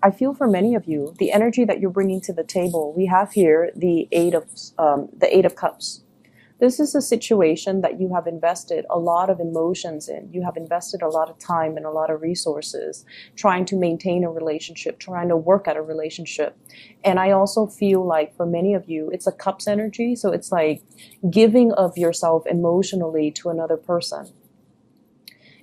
I feel for many of you, the energy that you're bringing to the table, we have here the Eight of Cups. This is a situation that you have invested a lot of emotions in. You have invested a lot of time and a lot of resources trying to maintain a relationship, trying to work at a relationship. And I also feel like for many of you, it's a cups energy. So it's like giving of yourself emotionally to another person.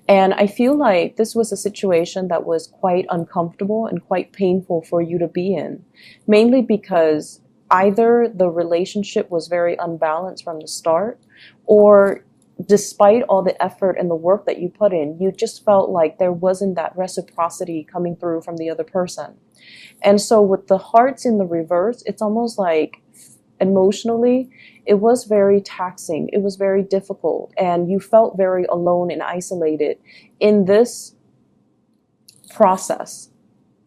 And I feel like this was a situation that was quite uncomfortable and quite painful for you to be in, mainly because either the relationship was very unbalanced from the start, or despite all the effort and the work that you put in, you just felt like there wasn't that reciprocity coming through from the other person. And so with the hearts in the reverse, it's almost like emotionally, it was very taxing. It was very difficult. And you felt very alone and isolated in this process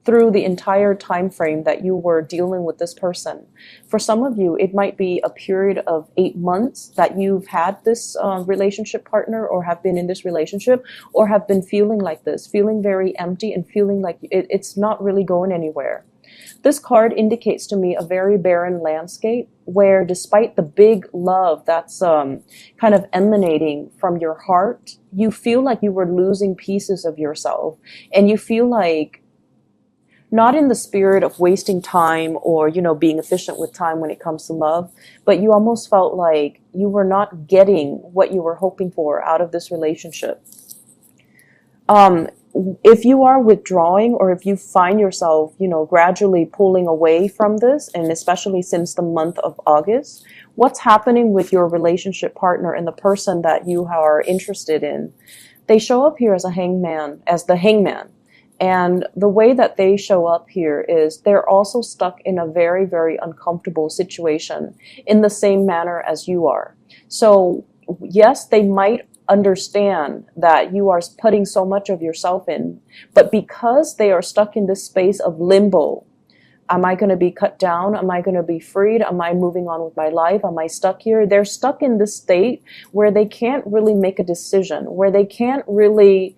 through the entire time frame that you were dealing with this person. For some of you, it might be a period of 8 months that you've had this relationship partner, or have been in this relationship, or have been feeling like this, feeling very empty and feeling like it's not really going anywhere. This card indicates to me a very barren landscape where, despite the big love that's kind of emanating from your heart, you feel like you were losing pieces of yourself. And you feel like, not in the spirit of wasting time or, being efficient with time when it comes to love, but you almost felt like you were not getting what you were hoping for out of this relationship. If you are withdrawing, or if you find yourself, gradually pulling away from this, and especially since the month of August, what's happening with your relationship partner and the person that you are interested in? They show up here as the hangman. And the way that they show up here is they're also stuck in a very, very uncomfortable situation in the same manner as you are. So yes, they might understand that you are putting so much of yourself in, but because they are stuck in this space of limbo, am I going to be cut down? Am I going to be freed? Am I moving on with my life? Am I stuck here? They're stuck in this state where they can't really make a decision, where they can't really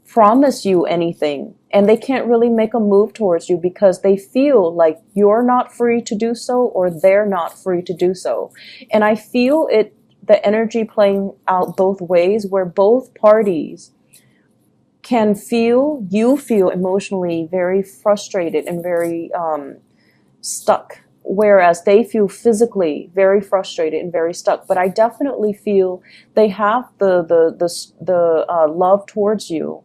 promise you anything, and they can't really make a move towards you because they feel like you're not free to do so, or they're not free to do so. And I feel the energy playing out both ways, where both parties you feel emotionally very frustrated and very stuck, whereas they feel physically very frustrated and very stuck. But I definitely feel they have the love towards you.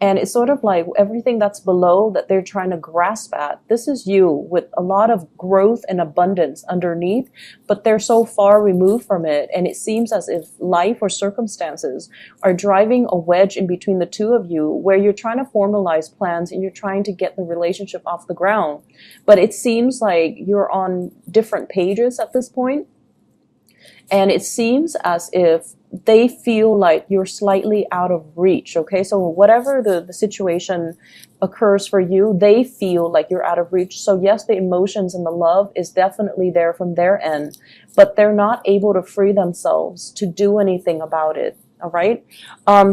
And it's sort of like everything that's below that they're trying to grasp at. This is you with a lot of growth and abundance underneath, but they're so far removed from it. And it seems as if life or circumstances are driving a wedge in between the two of you, where you're trying to formalize plans and you're trying to get the relationship off the ground. But it seems like you're on different pages at this point. And it seems as if they feel like you're slightly out of reach, okay? So whatever the situation occurs for you, they feel like you're out of reach. So yes, the emotions and the love is definitely there from their end, but they're not able to free themselves to do anything about it, all right?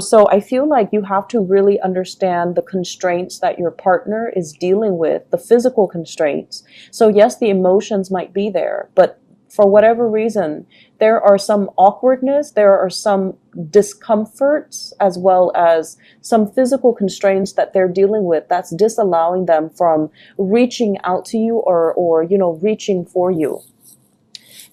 So I feel like you have to really understand the constraints that your partner is dealing with, the physical constraints. So yes, the emotions might be there, but for whatever reason, there are some awkwardness, there are some discomforts, as well as some physical constraints that they're dealing with that's disallowing them from reaching out to you or reaching for you.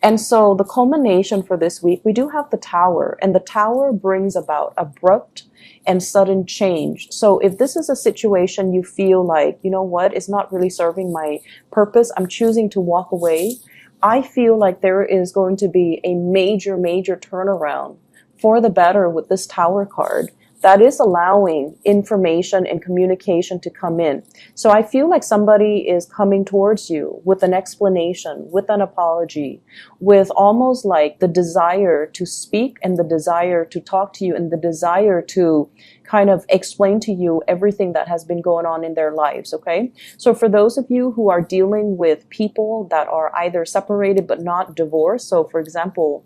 And so the culmination for this week, we do have the Tower, and the Tower brings about abrupt and sudden change. So if this is a situation you feel like, it's not really serving my purpose, I'm choosing to walk away, I feel like there is going to be a major, major turnaround for the better with this Tower card that is allowing information and communication to come in. So I feel like somebody is coming towards you with an explanation, with an apology, with almost like the desire to speak and the desire to talk to you and the desire to kind of explain to you everything that has been going on in their lives, okay? So for those of you who are dealing with people that are either separated but not divorced, so for example,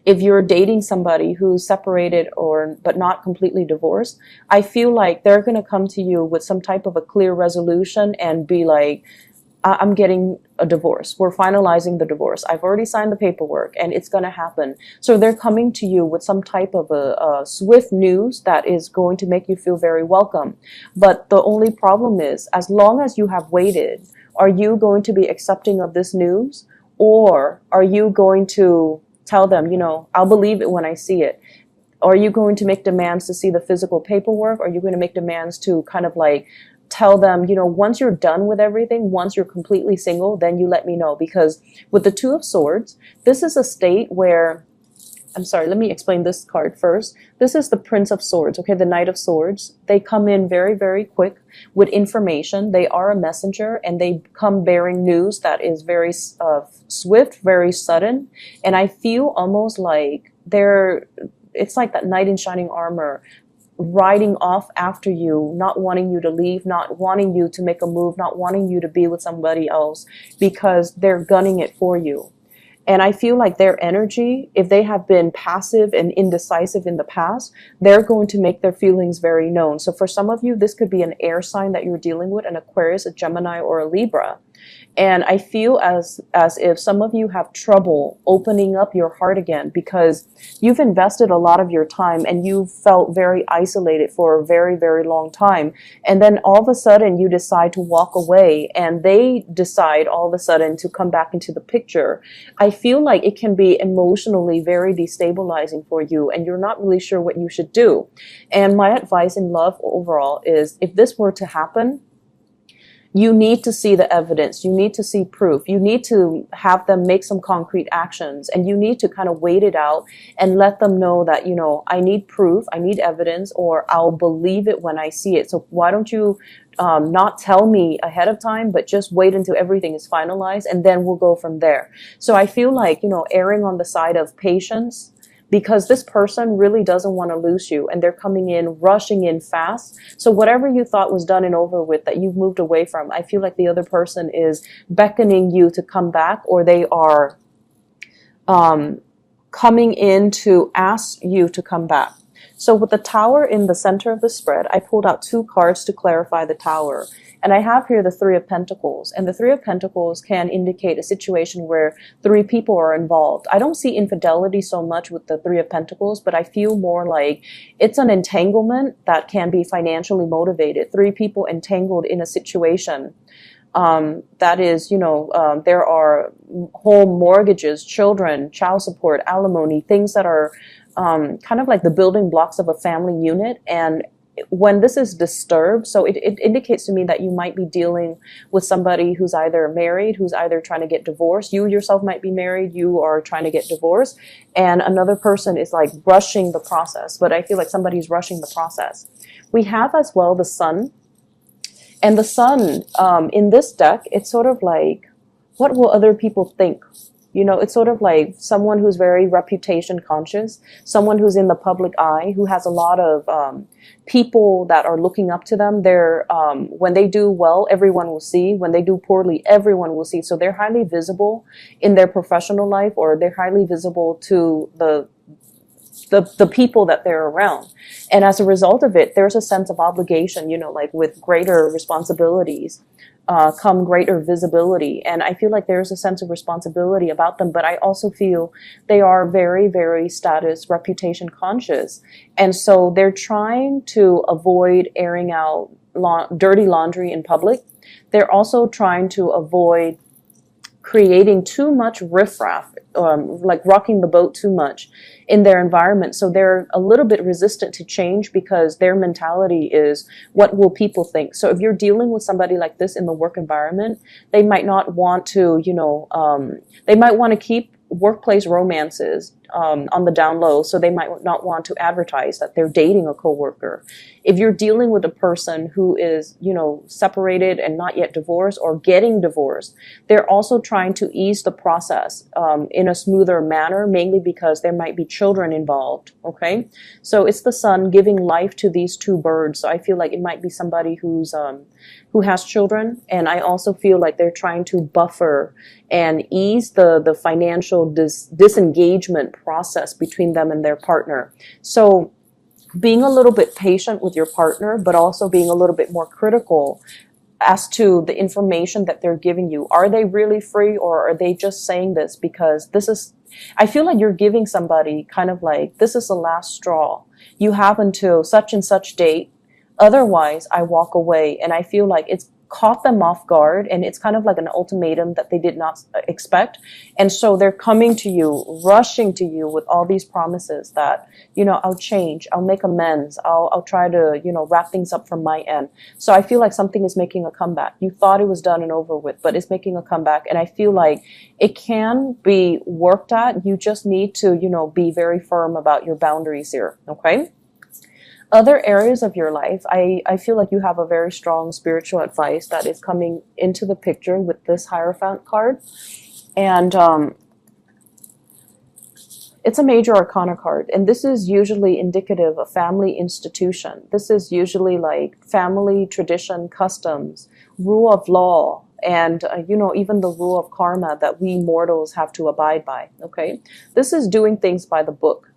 if you're dating somebody who's separated or but not completely divorced, I feel like they're going to come to you with some type of a clear resolution and be like, I'm getting a divorce. We're finalizing the divorce. I've already signed the paperwork and it's going to happen. So they're coming to you with some type of a swift news that is going to make you feel very welcome. But the only problem is, as long as you have waited, are you going to be accepting of this news? Or are you going to tell them, I'll believe it when I see it? Are you going to make demands to see the physical paperwork? Are you going to make demands to kind of like tell them, once you're done with everything, once you're completely single, then you let me know? Because with the Two of Swords, this is a state where, I'm sorry, let me explain this card first. This is the Prince of Swords, okay, the Knight of Swords. They come in very, very quick with information. They are a messenger, and they come bearing news that is very swift, very sudden. And I feel almost like it's like that knight in shining armor riding off after you, not wanting you to leave, not wanting you to make a move, not wanting you to be with somebody else, because they're gunning it for you. And I feel like their energy, if they have been passive and indecisive in the past, they're going to make their feelings very known. So for some of you, this could be an air sign that you're dealing with, an Aquarius, a Gemini, or a Libra. And I feel as if some of you have trouble opening up your heart again, because you've invested a lot of your time and you felt very isolated for a very, very long time. And then all of a sudden you decide to walk away, and they decide all of a sudden to come back into the picture. I feel like it can be emotionally very destabilizing for you, and you're not really sure what you should do. And my advice in love overall is, if this were to happen, you need to see the evidence. You need to see proof. You need to have them make some concrete actions, and you need to kind of wait it out and let them know that, I need proof, I need evidence, or I'll believe it when I see it. So why don't you not tell me ahead of time, but just wait until everything is finalized, and then we'll go from there. So I feel like, erring on the side of patience, because this person really doesn't want to lose you, and they're coming in, rushing in fast. So whatever you thought was done and over with, that you've moved away from, I feel like the other person is beckoning you to come back, or they are coming in to ask you to come back. So with the Tower in the center of the spread, I pulled out 2 cards to clarify the Tower. And I have here the Three of Pentacles. And the Three of Pentacles can indicate a situation where 3 people are involved. I don't see infidelity so much with the Three of Pentacles, but I feel more like it's an entanglement that can be financially motivated. 3 people entangled in a situation. That is, there are home mortgages, children, child support, alimony, things that are kind of like the building blocks of a family unit. And when this is disturbed, so it indicates to me that you might be dealing with somebody who's either married, who's either trying to get divorced. You yourself might be married, you are trying to get divorced, and another person is like rushing the process. But I feel like somebody's rushing the process. We have as well the Sun. And the Sun, in this deck, it's sort of like, what will other people think? It's sort of like someone who's very reputation conscious, someone who's in the public eye, who has a lot of people that are looking up to them. They're when they do well, everyone will see. When they do poorly, everyone will see. So they're highly visible in their professional life, or they're highly visible to the people that they're around. And as a result of it, there's a sense of obligation, like with greater responsibilities come greater visibility. And I feel like there's a sense of responsibility about them, but I also feel they are very, very status, reputation conscious. And so they're trying to avoid airing out dirty laundry in public. They're also trying to avoid creating too much riffraff, like rocking the boat too much in their environment. So they're a little bit resistant to change, because their mentality is, what will people think? So if you're dealing with somebody like this in the work environment, they might not want to, they might want to keep workplace romances on the down low, so they might not want to advertise that they're dating a coworker. If you're dealing with a person who is, separated and not yet divorced, or getting divorced, they're also trying to ease the process in a smoother manner, mainly because there might be children involved, okay? So it's the Sun giving life to these 2 birds. So I feel like it might be somebody who has children, and I also feel like they're trying to buffer and ease the financial disengagement process between them and their partner. So being a little bit patient with your partner, but also being a little bit more critical as to the information that they're giving you. Are they really free, or are they just saying this because this is, I feel like you're giving somebody kind of like, this is the last straw. You have until such and such date. Otherwise, I walk away. And I feel like it's caught them off guard, and it's kind of like an ultimatum that they did not expect. And so they're coming to you, rushing to you with all these promises that, I'll change, I'll make amends, I'll try to, wrap things up from my end. So I feel like something is making a comeback. You thought it was done and over with, but it's making a comeback. And I feel like it can be worked at. You just need to, be very firm about your boundaries here. Okay. Other areas of your life, I feel like you have a very strong spiritual advice that is coming into the picture with this Hierophant card. And it's a major arcana card. And this is usually indicative of family institution. This is usually like family tradition, customs, rule of law, and, even the rule of karma that we mortals have to abide by. Okay. This is doing things by the book.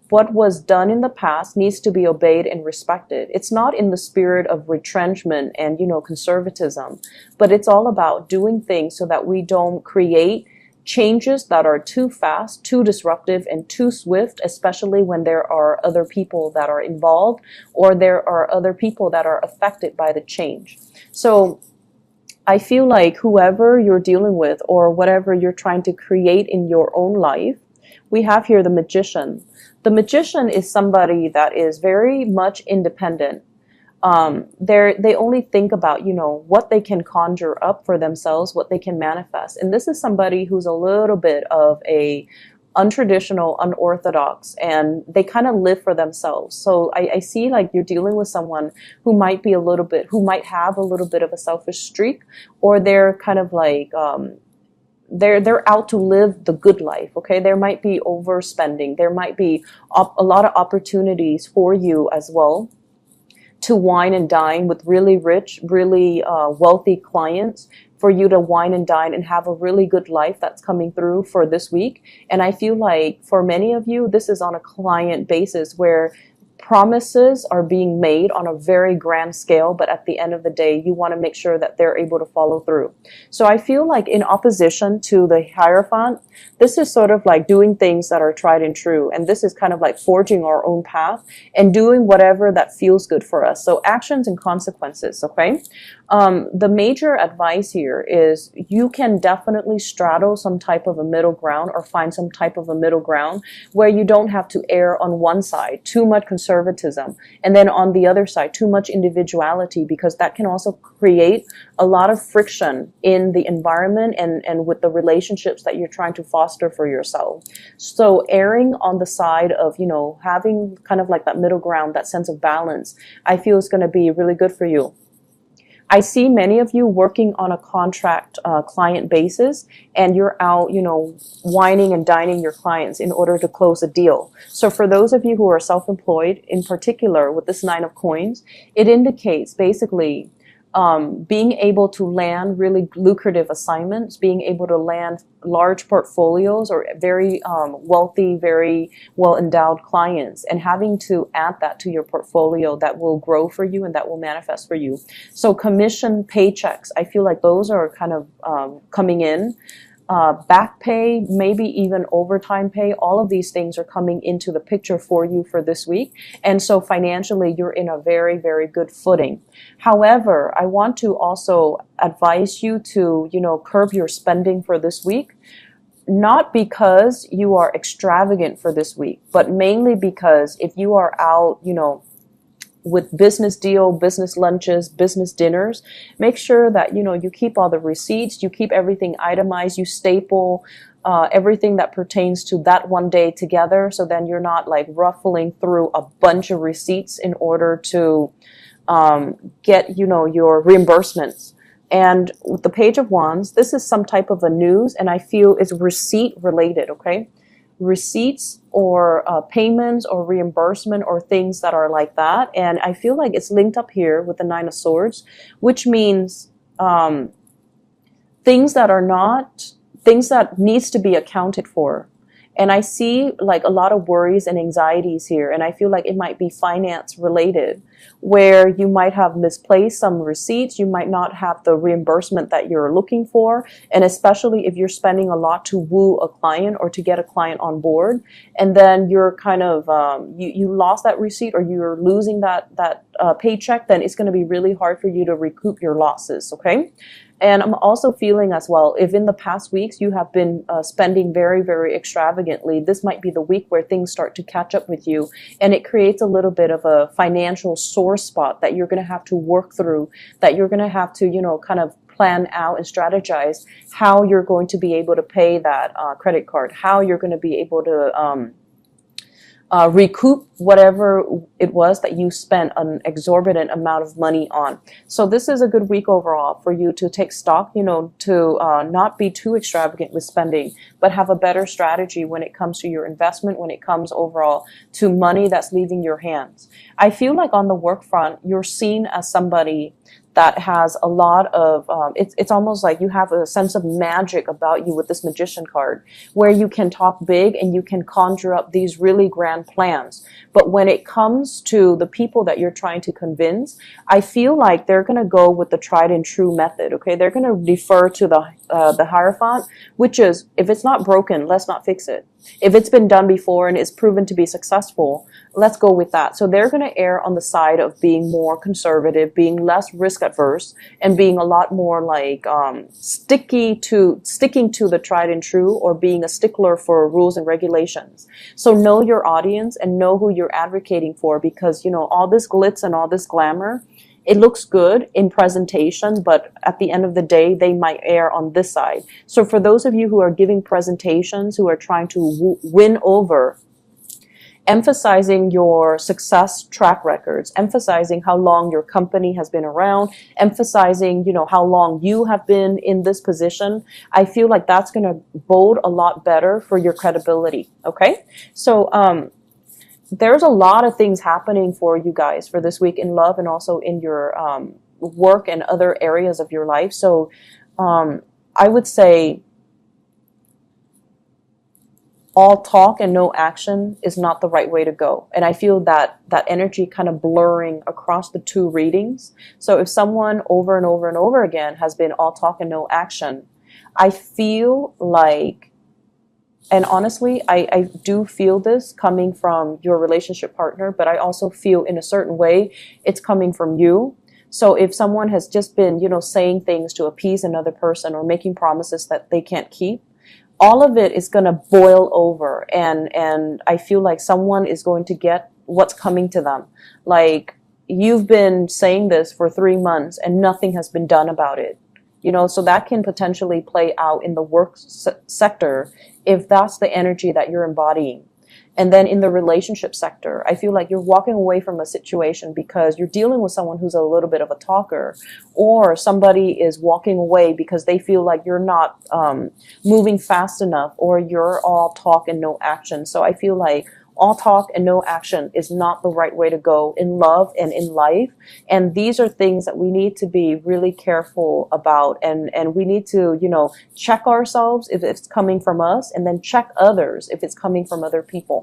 What was done in the past needs to be obeyed and respected. It's not in the spirit of retrenchment and, conservatism, but it's all about doing things so that we don't create changes that are too fast, too disruptive, and too swift, especially when there are other people that are involved, or there are other people that are affected by the change. So I feel like whoever you're dealing with, or whatever you're trying to create in your own life, we have here the Magician. The Magician is somebody that is very much independent. They only think about, what they can conjure up for themselves, what they can manifest. And this is somebody who's a little bit of a untraditional, unorthodox, and they kind of live for themselves. So I see like you're dealing with someone who might have a little bit of a selfish streak, or they're kind of like, they're out to live the good life. Okay. There might be overspending. There might be a lot of opportunities for you as well to wine and dine with really rich, really wealthy clients, for you to wine and dine and have a really good life that's coming through for this week. And I feel like for many of you, this is on a client basis where promises are being made on a very grand scale, but at the end of the day, you want to make sure that they're able to follow through. So I feel like in opposition to the Hierophant, this is sort of like doing things that are tried and true. And this is kind of like forging our own path and doing whatever that feels good for us. So actions and consequences, okay? The major advice here is you can definitely straddle some type of a middle ground, or find some type of a middle ground where you don't have to err on one side, too much conservatism, and then on the other side, too much individuality, because that can also create a lot of friction in the environment and with the relationships that you're trying to foster for yourself. So erring on the side of, having kind of like that middle ground, that sense of balance, I feel is going to be really good for you. I see many of you working on a contract client basis, and you're out, wining and dining your clients in order to close a deal. So for those of you who are self-employed, in particular with this 9 of Coins, it indicates basically being able to land really lucrative assignments, being able to land large portfolios or very wealthy, very well-endowed clients, and having to add that to your portfolio that will grow for you and that will manifest for you. So commission paychecks, I feel like those are kind of coming in. Back pay, maybe even overtime pay, all of these things are coming into the picture for you for this week. And so financially, you're in a very, very good footing. However, I want to also advise you to, curb your spending for this week. Not because you are extravagant for this week, but mainly because if you are out, with business deal, business lunches, business dinners, make sure that, you keep all the receipts, you keep everything itemized, you staple everything that pertains to that one day together. So then you're not like ruffling through a bunch of receipts in order to get, your reimbursements. And with the Page of Wands, this is some type of a news, and I feel it's receipt related, okay? Receipts or payments or reimbursement or things that are like that. And I feel like it's linked up here with the 9 of Swords, which means things that needs to be accounted for. And I see like a lot of worries and anxieties here. And I feel like it might be finance related, where you might have misplaced some receipts. You might not have the reimbursement that you're looking for. And especially if you're spending a lot to woo a client or to get a client on board, and then you're kind of, you lost that receipt, or you're losing that paycheck, then it's going to be really hard for you to recoup your losses. Okay. And I'm also feeling as well, if in the past weeks you have been spending very, very extravagantly, this might be the week where things start to catch up with you. And it creates a little bit of a financial sore spot that you're going to have to work through, that you're going to have to, kind of plan out and strategize how you're going to be able to pay that credit card, how you're going to be able to recoup whatever it was that you spent an exorbitant amount of money on. So this is a good week overall for you to take stock, to not be too extravagant with spending, but have a better strategy when it comes to your investment, when it comes overall to money that's leaving your hands. I feel like on the work front, you're seen as somebody that has a lot of, it's almost like you have a sense of magic about you with this magician card, where you can talk big and you can conjure up these really grand plans. But when it comes to the people that you're trying to convince, I feel like they're going to go with the tried and true method. Okay. They're going to defer to the Hierophant, which is, if it's not broken, let's not fix it. If it's been done before and is proven to be successful, let's go with that. So they're going to err on the side of being more conservative, being less risk adverse, and being a lot more like sticking to the tried and true, or being a stickler for rules and regulations. So know your audience and know who you're advocating for, because all this glitz and all this glamour, it looks good in presentation, but at the end of the day, they might err on this side. So for those of you who are giving presentations, who are trying to win over, emphasizing your success track records, emphasizing how long your company has been around, emphasizing, how long you have been in this position, I feel like that's going to bode a lot better for your credibility. Okay. So, there's a lot of things happening for you guys for this week in love, and also in your work and other areas of your life. So I would say all talk and no action is not the right way to go. And I feel that energy kind of blurring across the two readings. So if someone over and over and over again has been all talk and no action, I feel like, and honestly, I do feel this coming from your relationship partner, but I also feel in a certain way it's coming from you. So if someone has just been, saying things to appease another person, or making promises that they can't keep, all of it is going to boil over. And I feel like someone is going to get what's coming to them. Like, you've been saying this for 3 months and nothing has been done about it. So that can potentially play out in the work sector if that's the energy that you're embodying. And then in the relationship sector, I feel like you're walking away from a situation because you're dealing with someone who's a little bit of a talker, or somebody is walking away because they feel like you're not moving fast enough, or you're all talk and no action. So I feel like all talk and no action is not the right way to go in love and in life. And these are things that we need to be really careful about. And we need to, check ourselves if it's coming from us, and then check others if it's coming from other people.